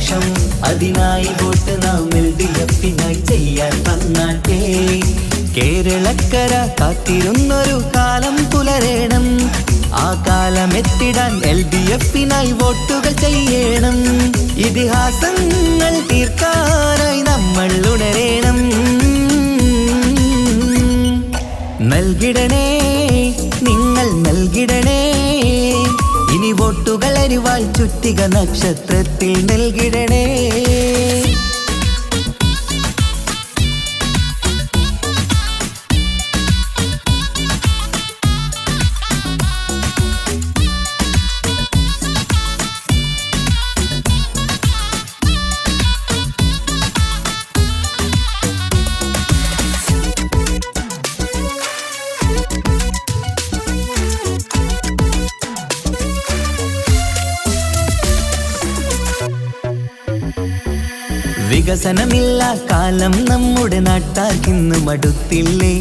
ലക്ഷം. അതിനായി വോട്ട് നാം LDF-നായി ചെയ്യാൻ വന്നാട്ടെ. കേരളക്കര കാത്തിരുന്നൊരു കാലം പുലരേണം. ആ കാലം എത്തിടാൻ LDF-നായി വോട്ടുകൾ ചെയ്യണം. ഇതിഹാസങ്ങൾ തീർക്കാനായി നമ്മൾ ഉണരേണം. നൽകിടണേ, നിങ്ങൾ നൽകിടണേ. ഇനി വോട്ടുകൾ അരിവാൾ ചുറ്റിക നക്ഷത്രത്തിൽ നൽകിടണേ. വികസനമില്ല കാലം നമ്മുടെ നാട്ടാർക്കിന്ന് മടുത്തില്ലേ.